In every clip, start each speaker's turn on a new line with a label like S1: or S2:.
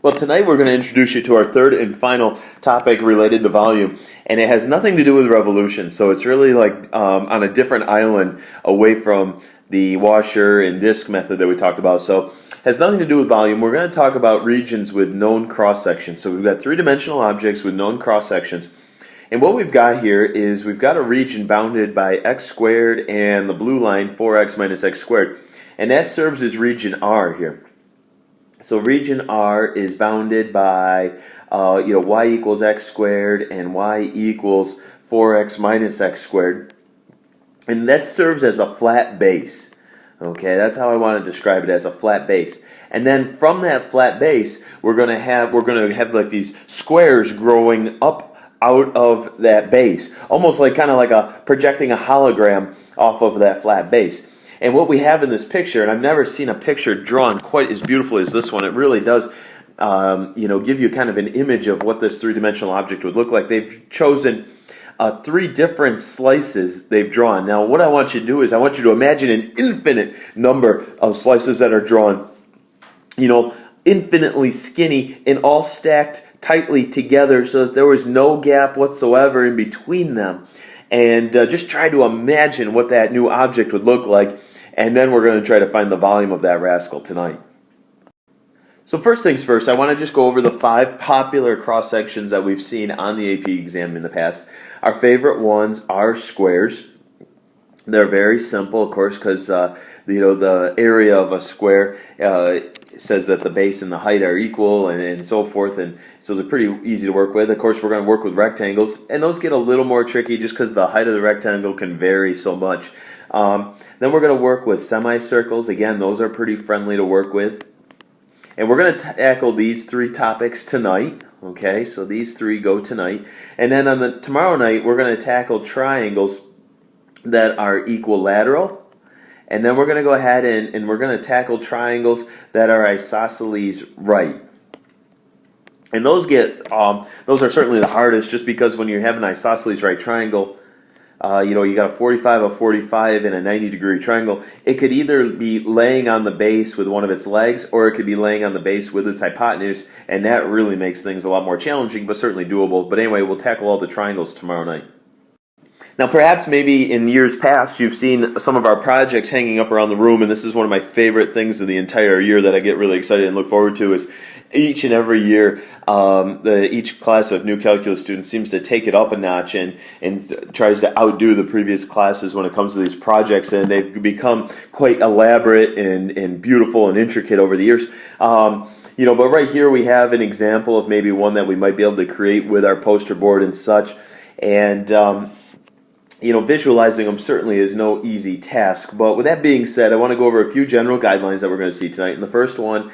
S1: Well, tonight we're going to introduce you to our third and final topic related to volume, and it has nothing to do with revolution. So it's really like on a different island away from the washer and disk method that we talked about. So it has nothing to do with volume. We're going to talk about regions with known cross sections. So we've got three-dimensional objects with known cross sections. And what we've got here is we've got a region bounded by x squared and the blue line 4x minus x squared. And that serves as region R here. So region R is bounded by y equals x squared and y equals 4x minus x squared. And that serves as a flat base. Okay, that's how I want to describe it, as a flat base. And then from that flat base, we're going to have like these squares growing up out of that base, almost like kind of like projecting a hologram off of that flat base. And what we have in this picture, and I've never seen a picture drawn quite as beautifully as this one. It really does, give you kind of an image of what this three-dimensional object would look like. They've chosen three different slices they've drawn. Now, what I want you to do is I want you to imagine an infinite number of slices that are drawn, infinitely skinny and all stacked tightly together so that there was no gap whatsoever in between them. And just try to imagine what that new object would look like, and then we're going to try to find the volume of that rascal tonight. So first things first, I want to just go over the 5 popular cross sections that we've seen on the AP exam in the past. Our favorite ones are squares. They're very simple, of course, because the area of a square says that the base and the height are equal and so forth, and so they're pretty easy to work with. Of course, we're going to work with rectangles, and those get a little more tricky just because the height of the rectangle can vary so much. Then we're going to work with semicircles. Again, those are pretty friendly to work with. And we're going to tackle these 3 topics tonight. Okay, so these 3 go tonight. And then on tomorrow night, we're going to tackle triangles that are equilateral. And then we're going to go ahead and we're going to tackle triangles that are isosceles right. And those are certainly the hardest, just because when you have an isosceles right triangle, you got a 45, a 45, and a 90-degree triangle. It could either be laying on the base with one of its legs, or it could be laying on the base with its hypotenuse, and that really makes things a lot more challenging, but certainly doable. But anyway, we'll tackle all the triangles tomorrow night. Now, perhaps maybe in years past, you've seen some of our projects hanging up around the room, and this is one of my favorite things of the entire year that I get really excited and look forward to. Is each and every year, each class of new calculus students seems to take it up a notch and tries to outdo the previous classes when it comes to these projects, and they've become quite elaborate and beautiful and intricate over the years. But right here we have an example of maybe one that we might be able to create with our poster board and such, and visualizing them certainly is no easy task. But with that being said, I want to go over a few general guidelines that we're going to see tonight. And the first one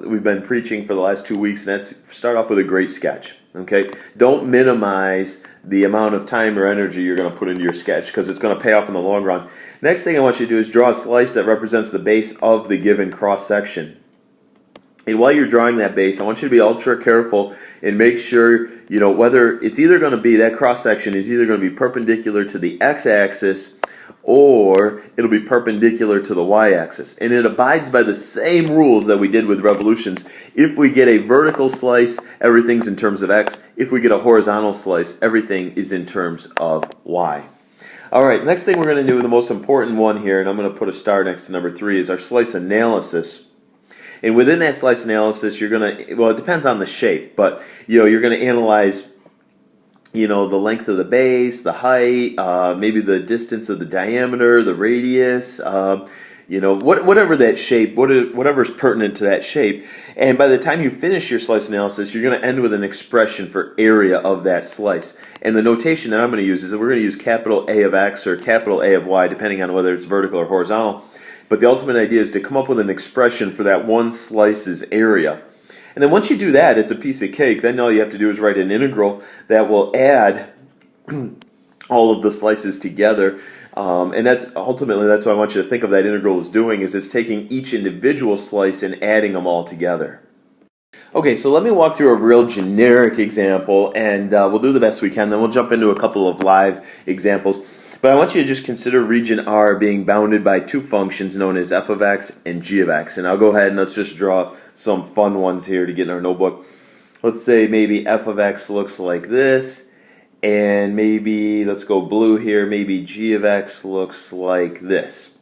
S1: we've been preaching for the last 2 weeks, and that's start off with a great sketch. Okay, don't minimize the amount of time or energy you're going to put into your sketch, because it's going to pay off in the long run. Next thing I want you to do is draw a slice that represents the base of the given cross section. And while you're drawing that base, I want you to be ultra careful and make sure, whether it's either going to be, that cross-section is either going to be perpendicular to the x-axis or it'll be perpendicular to the y-axis. And it abides by the same rules that we did with revolutions. If we get a vertical slice, everything's in terms of x. If we get a horizontal slice, everything is in terms of y. All right, next thing we're going to do, the most important one here, and I'm going to put a star next to number 3, is our slice analysis. And within that slice analysis, you're going to, it depends on the shape, but, you're going to analyze, the length of the base, the height, maybe the distance of the diameter, the radius, whatever that shape, whatever's pertinent to that shape. And by the time you finish your slice analysis, you're going to end with an expression for area of that slice. And the notation that I'm going to use is that we're going to use capital A of X or capital A of Y, depending on whether it's vertical or horizontal. But the ultimate idea is to come up with an expression for that one slice's area. And then once you do that, it's a piece of cake. Then all you have to do is write an integral that will add all of the slices together. And that's what I want you to think of that integral as doing, is it's taking each individual slice and adding them all together. Okay, so let me walk through a real generic example, and we'll do the best we can. Then we'll jump into a couple of live examples. But I want you to just consider region R being bounded by two functions known as f of x and g of x. And I'll go ahead and let's just draw some fun ones here to get in our notebook. Let's say maybe f of x looks like this, and maybe, let's go blue here, maybe g of x looks like this.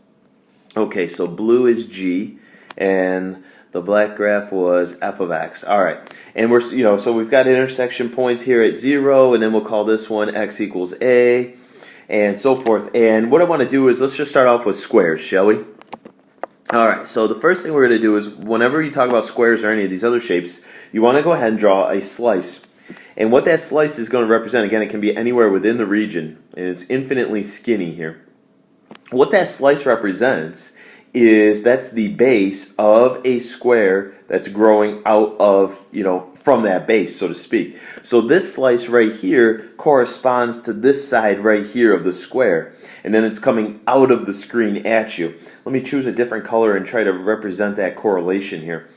S1: Okay, so blue is g, and the black graph was f of x. All right, and we're, so we've got intersection points here at 0, and then we'll call this one x equals a, and so forth. And what I want to do is let's just start off with squares, shall we? All right, so the first thing we're going to do is whenever you talk about squares or any of these other shapes, you want to go ahead and draw a slice. And what that slice is going to represent, again, it can be anywhere within the region, and it's infinitely skinny here. What that slice represents is that's the base of a square that's growing out of, from that base, so to speak. So this slice right here corresponds to this side right here of the square, and then it's coming out of the screen at you. Let me choose a different color and try to represent that correlation here.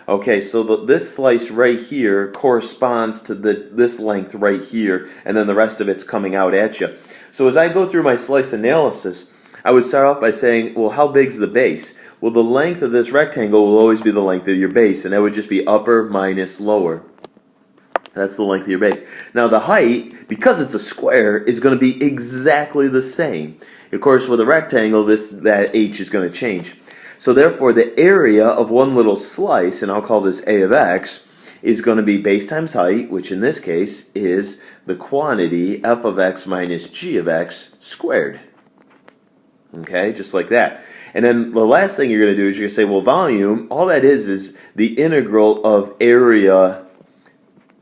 S1: Okay, so this slice right here corresponds to this length right here, and then the rest of it's coming out at you. So as I go through my slice analysis, I would start off by saying, well, how big's the base? Well, the length of this rectangle will always be the length of your base, and that would just be upper minus lower. That's the length of your base. Now the height, because it's a square, is going to be exactly the same. Of course, with a rectangle, that h is going to change. So therefore, the area of one little slice, and I'll call this a of x, is going to be base times height, which in this case is the quantity f of x minus g of x squared. Okay, just like that. And then the last thing you're going to do is you're going to say, well, volume, all that is the integral of area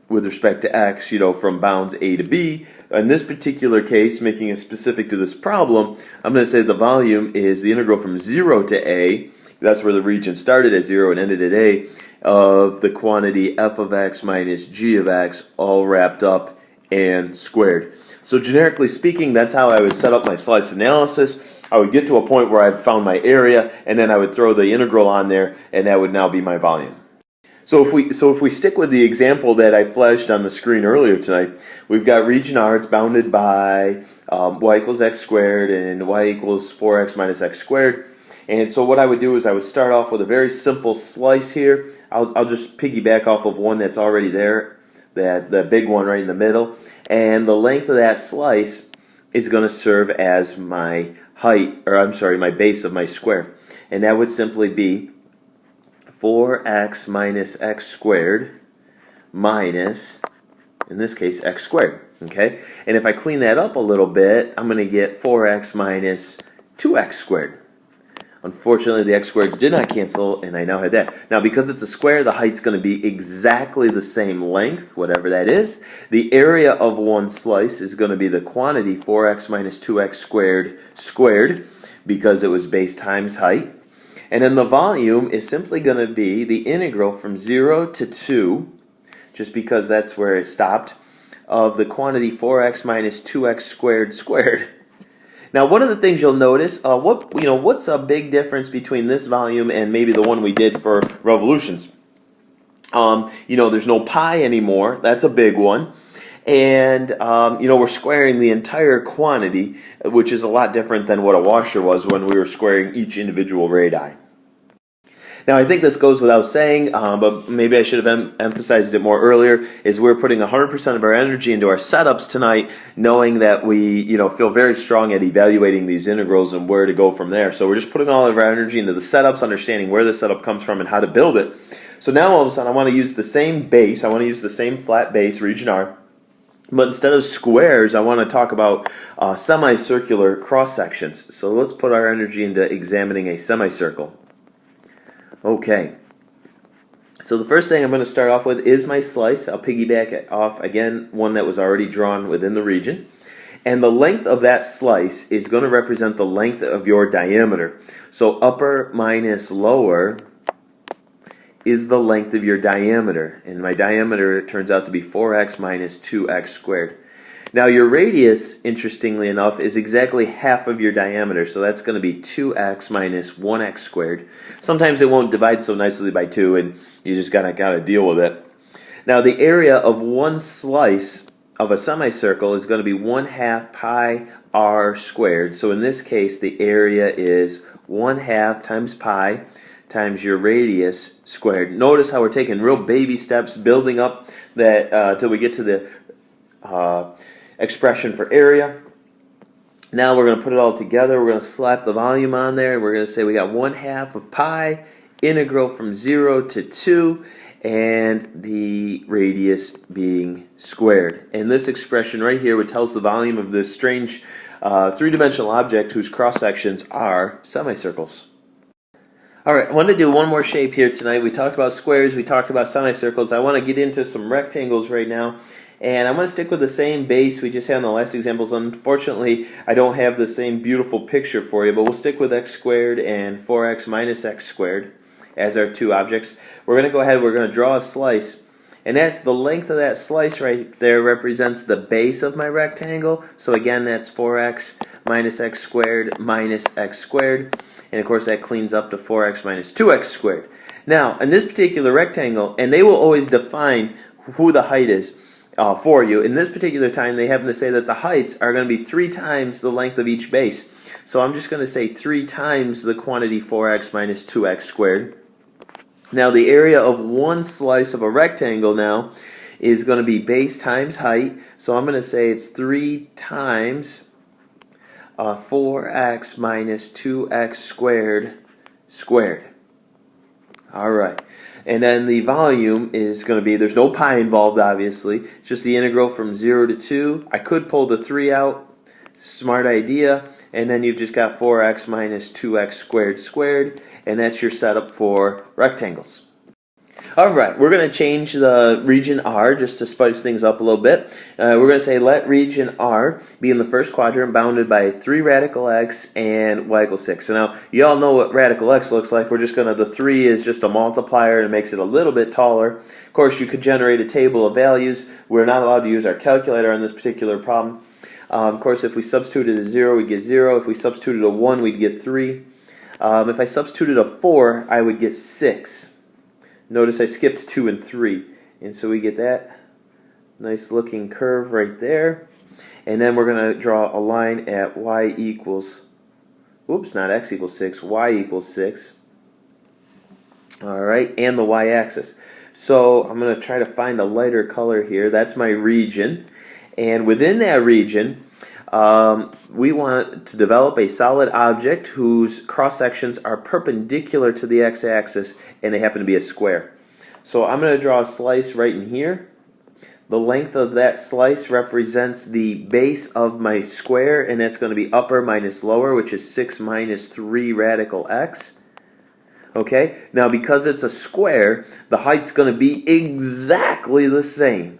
S1: with respect to x, from bounds a to b. In this particular case, making it specific to this problem, I'm going to say the volume is the integral from 0 to a, that's where the region started at 0 and ended at a, of the quantity f of x minus g of x, all wrapped up and squared. So generically speaking, that's how I would set up my slice analysis. I would get to a point where I've found my area, and then I would throw the integral on there, and that would now be my volume. So if we stick with the example that I flashed on the screen earlier tonight, we've got region R. It's bounded by y equals x squared and y equals 4x minus x squared. And so what I would do is I would start off with a very simple slice here. I'll just piggyback off of one that's already there, the big one right in the middle. And the length of that slice is going to serve as my my base of my square. And that would simply be 4x minus x squared minus, in this case, x squared. Okay? And if I clean that up a little bit, I'm going to get 4x minus 2x squared. Unfortunately, the x squareds did not cancel, and I now had that. Now, because it's a square, the height's going to be exactly the same length, whatever that is. The area of one slice is going to be the quantity 4x minus 2x squared, because it was base times height. And then the volume is simply going to be the integral from 0 to 2, just because that's where it stopped, of the quantity 4x minus 2x squared. Now, one of the things you'll notice, what's a big difference between this volume and maybe the one we did for revolutions? There's no pi anymore. That's a big one. And, we're squaring the entire quantity, which is a lot different than what a washer was when we were squaring each individual radii. Now, I think this goes without saying, but maybe I should have emphasized it more earlier, is we're putting 100% of our energy into our setups tonight, knowing that we, feel very strong at evaluating these integrals and where to go from there. So we're just putting all of our energy into the setups, understanding where the setup comes from and how to build it. So now all of a sudden I want to use the same base, I want to use the same flat base, region R, but instead of squares, I want to talk about semicircular cross sections. So let's put our energy into examining a semicircle. Okay, so the first thing I'm going to start off with is my slice. I'll piggyback it off, again, one that was already drawn within the region. And the length of that slice is going to represent the length of your diameter. So upper minus lower is the length of your diameter. And my diameter turns out to be 4x minus 2x squared. Now your radius, interestingly enough, is exactly half of your diameter, so that's going to be 2x minus 1x squared. Sometimes it won't divide so nicely by 2, and you just gotta deal with it. Now the area of one slice of a semicircle is going to be 1/2 pi r squared. So in this case, the area is 1/2 times pi times your radius squared. Notice how we're taking real baby steps, building up that till we get to the expression for area. Now we're going to put it all together. We're going to slap the volume on there, and we're going to say we got 1/2 of pi, integral from 0 to 2, and the radius being squared. And this expression right here would tell us the volume of this strange three-dimensional object whose cross-sections are semicircles. Alright, I want to do one more shape here tonight. We talked about squares, we talked about semicircles. I want to get into some rectangles right now. And I'm going to stick with the same base we just had in the last examples. Unfortunately, I don't have the same beautiful picture for you, but we'll stick with x squared and 4x minus x squared as our two objects. We're going to go ahead, we're going to draw a slice. And that's the length of that slice right there represents the base of my rectangle. So again, that's 4x minus x squared minus x squared. And of course, that cleans up to 4x minus 2x squared. Now, in this particular rectangle, and they will always define who the height is for you. In this particular time, they happen to say that the heights are going to be 3 times the length of each base. So I'm just going to say 3 times the quantity 4x minus 2x squared. Now the area of one slice of a rectangle now is going to be base times height. So I'm going to say it's 3 times 4x minus 2x squared squared. Alright. And then the volume is going to be, there's no pi involved obviously, it's just the integral from 0 to 2. I could pull the 3 out, smart idea, and then you've just got 4x minus 2x squared squared, and that's your setup for rectangles. Alright, we're going to change the region R just to spice things up a little bit. We're going to say let region R be in the first quadrant bounded by 3 radical x and y equals 6. So now, you all know what radical x looks like. We're just going to, the 3 is just a multiplier and it makes it a little bit taller. Of course, you could generate a table of values. We're not allowed to use our calculator on this particular problem. Of course, if we substituted a 0, we'd get 0. If we substituted a 1, we'd get 3. If I substituted a 4, I would get 6. Notice I skipped 2 and 3, and so we get that nice looking curve right there. And then we're going to draw a line at y equals, oops, not x equals 6, y equals 6. Alright, and the y-axis. So I'm going to try to find a lighter color here. That's my region. And within that region, we want to develop a solid object whose cross-sections are perpendicular to the x-axis and they happen to be a square. So I'm going to draw a slice right in here. The length of that slice represents the base of my square, and that's going to be upper minus lower, which is 6 minus 3 radical x. Okay, now because it's a square, the height's going to be exactly the same.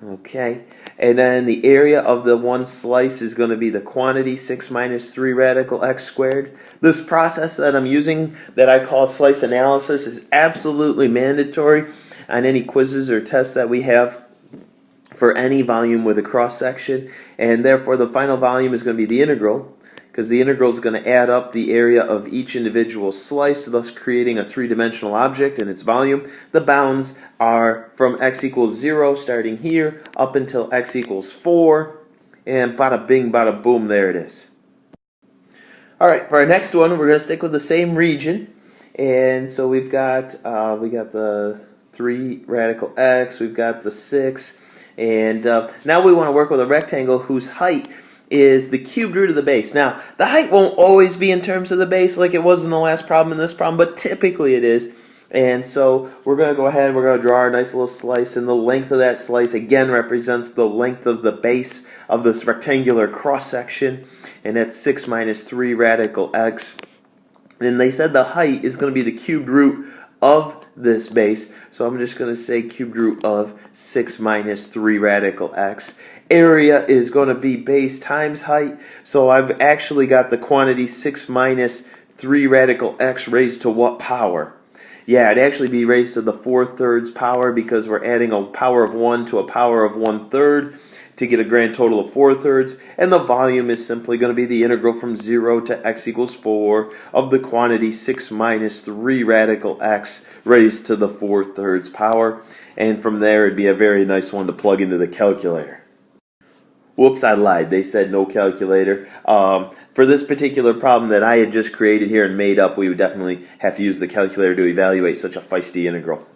S1: Okay, and then the area of the one slice is going to be the quantity 6 minus 3 radical x squared. This process that I'm using that I call slice analysis is absolutely mandatory on any quizzes or tests that we have for any volume with a cross section, and therefore the final volume is going to be the integral, because the integral is going to add up the area of each individual slice, thus creating a three-dimensional object and its volume. The bounds are from x equals 0, starting here, up until x equals 4, and bada bing, bada boom, there it is. Alright, for our next one, we're going to stick with the same region, and so we got the 3 radical x, we've got the 6, and now we want to work with a rectangle whose height is the cubed root of the base. Now, the height won't always be in terms of the base like it was in the last problem and this problem, but typically it is. And so we're going to go ahead and we're going to draw our nice little slice, and the length of that slice again represents the length of the base of this rectangular cross section, and that's 6 minus 3 radical x. And they said the height is going to be the cubed root of this base, so I'm just going to say cubed root of 6 minus 3 radical x. Area is going to be base times height, so I've actually got the quantity 6 minus 3 radical x raised to what power? Yeah, it'd actually be raised to the 4/3 power, because we're adding a power of 1 to a power of 1/3 to get a grand total of 4/3, and the volume is simply going to be the integral from 0 to x equals 4 of the quantity 6 minus 3 radical x raised to the 4/3 power, and from there it'd be a very nice one to plug into the calculator. Whoops, I lied. They said no calculator. For this particular problem that I had just created here and made up, we would definitely have to use the calculator to evaluate such a feisty integral.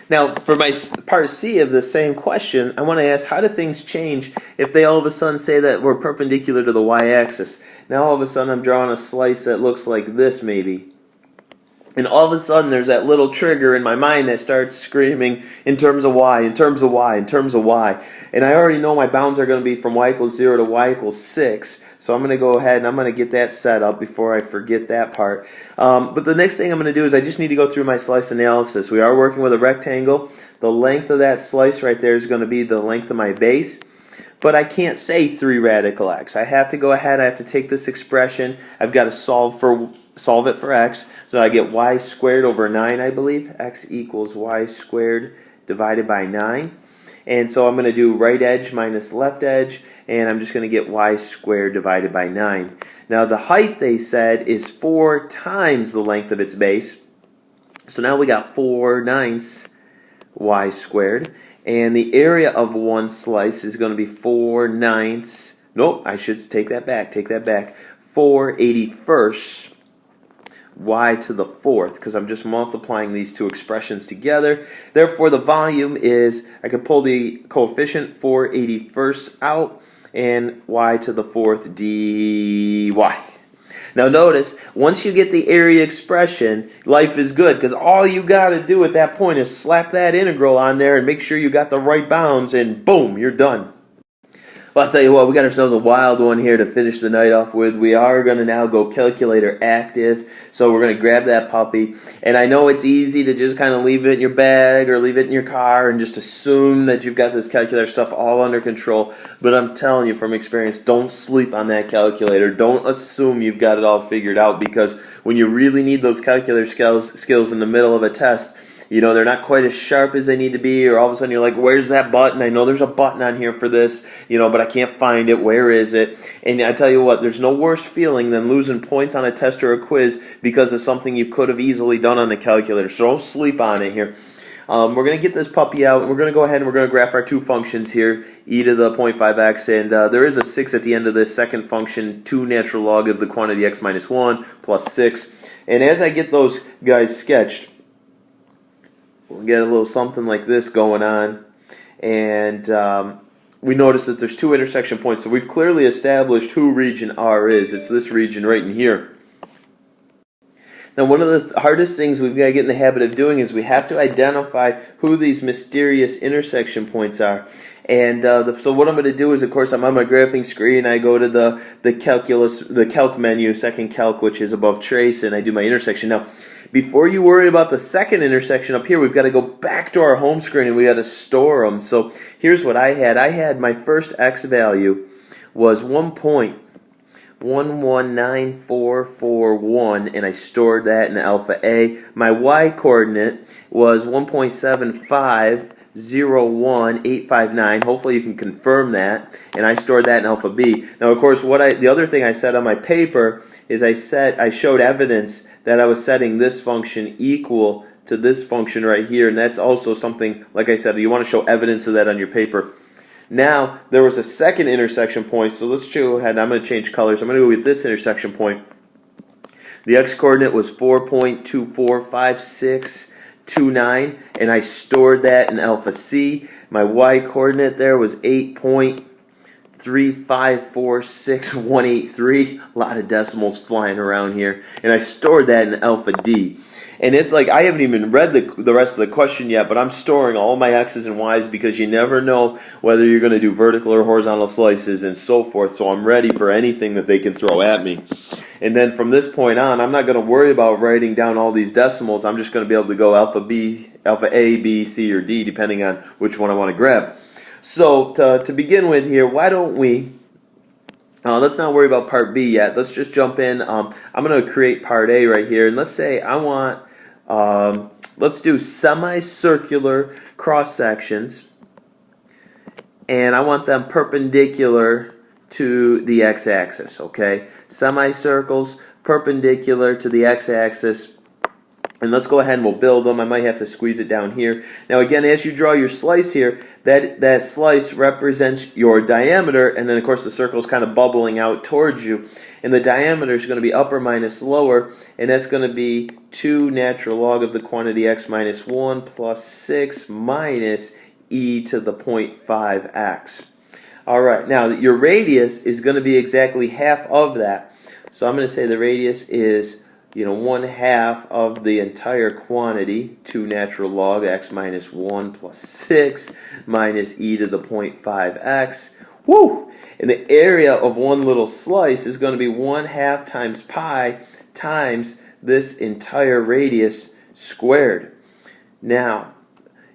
S1: Now, for my part C of the same question, I want to ask, how do things change if they all of a sudden say that we're perpendicular to the y-axis? Now all of a sudden I'm drawing a slice that looks like this maybe. And all of a sudden there's that little trigger in my mind that starts screaming in terms of y, in terms of y, in terms of y. And I already know my bounds are going to be from y equals 0 to y equals 6. So I'm going to go ahead and I'm going to get that set up before I forget that part. But the next thing I'm going to do is I just need to go through my slice analysis. We are working with a rectangle. The length of that slice right there is going to be the length of my base. But I can't say 3 radical x. I have to go ahead, I have to take this expression. I've got to solve it for x. So I get y squared over 9, I believe. X equals y squared divided by 9. And so I'm going to do right edge minus left edge, and I'm just going to get y squared divided by 9. Now the height, they said, is 4 times the length of its base. So now we got 4/9 y squared. And the area of one slice is going to be 4/9. Nope, I should take that back. 4/81 y to the 4th, because I'm just multiplying these two expressions together. Therefore, the volume is, I could pull the coefficient 4/81 out, and y to the 4th dy. Now notice, once you get the area expression, life is good, because all you got to do at that point is slap that integral on there and make sure you got the right bounds, and boom, you're done. Well, I'll tell you what, we got ourselves a wild one here to finish the night off with. We are going to now go calculator active, so we're going to grab that puppy. And I know it's easy to just kind of leave it in your bag or leave it in your car and just assume that you've got this calculator stuff all under control. But I'm telling you from experience, don't sleep on that calculator. Don't assume you've got it all figured out, because when you really need those calculator skills in the middle of a test, you know, they're not quite as sharp as they need to be, or all of a sudden you're like, where's that button? I know there's a button on here for this, you know, but I can't find it. Where is it? And I tell you what, there's no worse feeling than losing points on a test or a quiz because of something you could have easily done on the calculator. So don't sleep on it here. We're going to get this puppy out, and we're going to go ahead and we're going to graph our two functions here, e to the 0.5x, and there is a 6 at the end of this second function, 2 natural log of the quantity x minus 1 plus 6. And as I get those guys sketched, we'll get a little something like this going on, and we notice that there's 2 intersection points. So we've clearly established who region R is. It's this region right in here. Now, one of the hardest things we've got to get in the habit of doing is we have to identify who these mysterious intersection points are. And so what I'm going to do is, of course, I'm on my graphing screen. I go to the calc menu, second calc, which is above trace, and I do my intersection. Now, before you worry about the second intersection up here, we've got to go back to our home screen and we got to store them. So here's what I had. I had my first x value was 1.119441, and I stored that in alpha A. My y coordinate was 1.7501859. Hopefully you can confirm that, and I stored that in alpha B. Now, of course, the other thing I said on my paper is I showed evidence that I was setting this function equal to this function right here, and that's also something, like I said, you want to show evidence of that on your paper. Now, there was a second intersection point, so let's go ahead. I'm going to change colors. I'm going to go with this intersection point. The x-coordinate was 4.245629, and I stored that in alpha C. My y-coordinate there was 8.3546183. A lot of decimals flying around here. And I stored that in alpha D. And it's like, I haven't even read the rest of the question yet, but I'm storing all my x's and y's because you never know whether you're going to do vertical or horizontal slices and so forth. So I'm ready for anything that they can throw at me. And then from this point on, I'm not going to worry about writing down all these decimals. I'm just going to be able to go alpha A, B, C, or D, depending on which one I want to grab. So to begin with here, why don't we, let's not worry about part B yet. Let's just jump in. I'm going to create part A right here. And let's say I want, let's do semicircular cross sections. And I want them perpendicular to the x-axis, okay? Semicircles perpendicular to the x-axis. And let's go ahead and we'll build them. I might have to squeeze it down here. Now again, as you draw your slice here, that slice represents your diameter, and then of course the circle is kind of bubbling out towards you. And the diameter is going to be upper minus lower, and that's going to be 2 natural log of the quantity x minus 1 plus 6 minus e to the 0.5x. Alright, now your radius is going to be exactly half of that. So I'm going to say the radius is 1/2 of the entire quantity, 2 natural log x minus 1 plus 6 minus e to the 0.5x. Woo! And the area of one little slice is going to be 1/2 times pi times this entire radius squared. Now,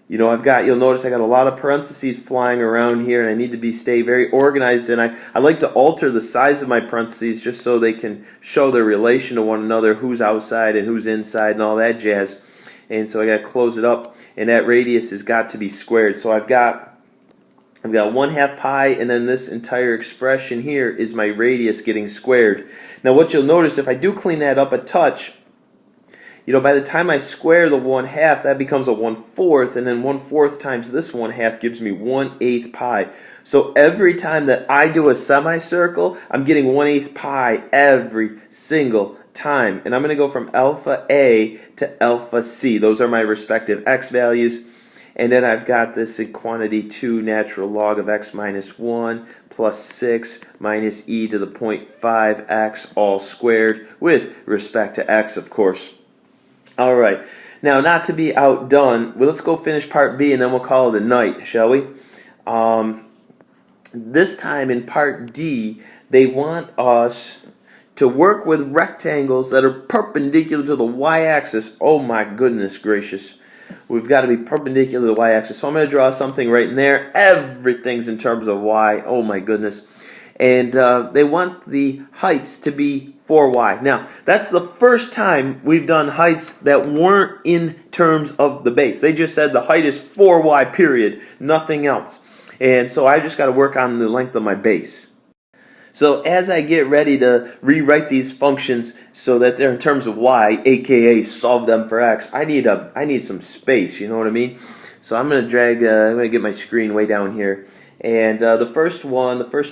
S1: you'll notice I got a lot of parentheses flying around here, and I need to stay very organized, and I like to alter the size of my parentheses just so they can show their relation to one another, who's outside and who's inside and all that jazz. And so I got to close it up, and that radius has got to be squared. So I've got 1/2 pi, and then this entire expression here is my radius getting squared. Now what you'll notice, if I do clean that up a touch, by the time I square the 1/2, that becomes a 1/4, and then 1/4 times this 1/2 gives me 1/8 pi. So every time that I do a semicircle, I'm getting 1/8 pi every single time. And I'm going to go from alpha A to alpha C. Those are my respective x values. And then I've got this in quantity 2 natural log of x minus 1 plus 6 minus e to the 0.5x all squared with respect to x, of course. Alright, now not to be outdone, let's go finish part B and then we'll call it a night, shall we? This time in part D, they want us to work with rectangles that are perpendicular to the y-axis. Oh my goodness gracious. We've got to be perpendicular to the y-axis. So I'm going to draw something right in there. Everything's in terms of y. Oh my goodness. And they want the heights to be 4y. Now, that's the first time we've done heights that weren't in terms of the base. They just said the height is 4y, period, nothing else. And so I just got to work on the length of my base. So as I get ready to rewrite these functions so that they're in terms of y, aka solve them for x, I need some space, you know what I mean? So I'm going to get my screen way down here. And the first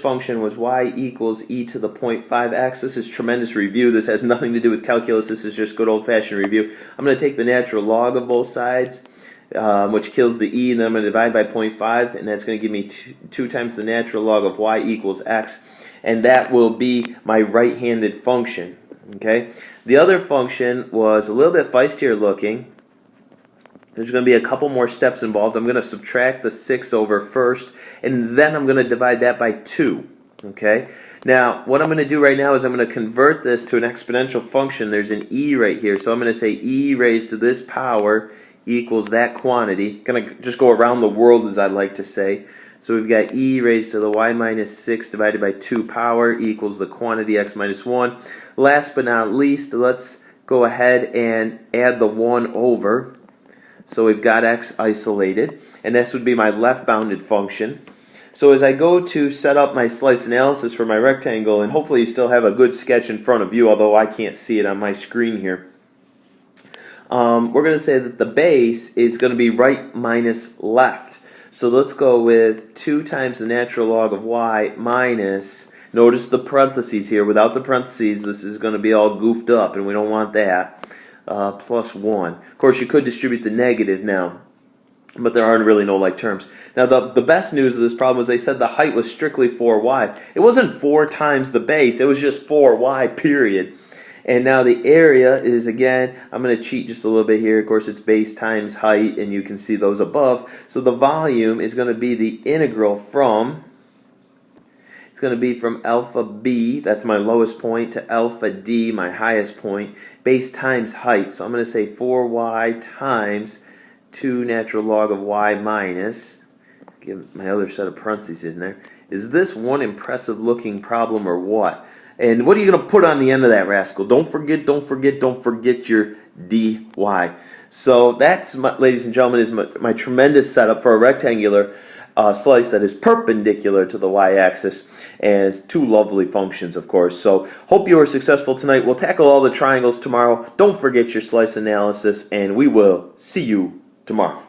S1: function was y equals e to the 0.5x. This is tremendous review. This has nothing to do with calculus. This is just good old-fashioned review. I'm going to take the natural log of both sides, which kills the e, and then I'm going to divide by 0.5, and that's going to give me 2 times the natural log of y equals x. And that will be my right-handed function. Okay. The other function was a little bit feistier looking. There's going to be a couple more steps involved. I'm going to subtract the 6 over first, and then I'm going to divide that by 2. Okay. Now, what I'm going to do right now is I'm going to convert this to an exponential function. There's an e right here, so I'm going to say e raised to this power equals that quantity. Going to just go around the world, as I like to say. So we've got e raised to the y minus 6 divided by 2 power equals the quantity x minus 1. Last but not least, let's go ahead and add the 1 over. So we've got x isolated, and this would be my left-bounded function. So as I go to set up my slice analysis for my rectangle, and hopefully you still have a good sketch in front of you, although I can't see it on my screen here. We're going to say that the base is going to be right minus left. So let's go with 2 times the natural log of y minus, notice the parentheses here. Without the parentheses, this is going to be all goofed up, and we don't want that, plus 1. Of course, you could distribute the negative now, but there aren't really no like terms. Now, the best news of this problem was they said the height was strictly 4y. It wasn't 4 times the base. It was just 4y, period. And now the area is, again, I'm going to cheat just a little bit here. Of course, it's base times height, and you can see those above. So the volume is going to be the integral from, it's going to be from alpha b, that's my lowest point, to alpha d, my highest point, base times height. So I'm going to say 4y times 2 natural log of y minus, give my other set of parentheses in there. Is this one impressive looking problem or what? And what are you going to put on the end of that rascal? Don't forget your dy. So that's, ladies and gentlemen, is my tremendous setup for a rectangular. slice that is perpendicular to the y-axis, as two lovely functions, of course. So hope you are successful tonight. We'll tackle all the triangles tomorrow. Don't forget your slice analysis, and we will see you tomorrow.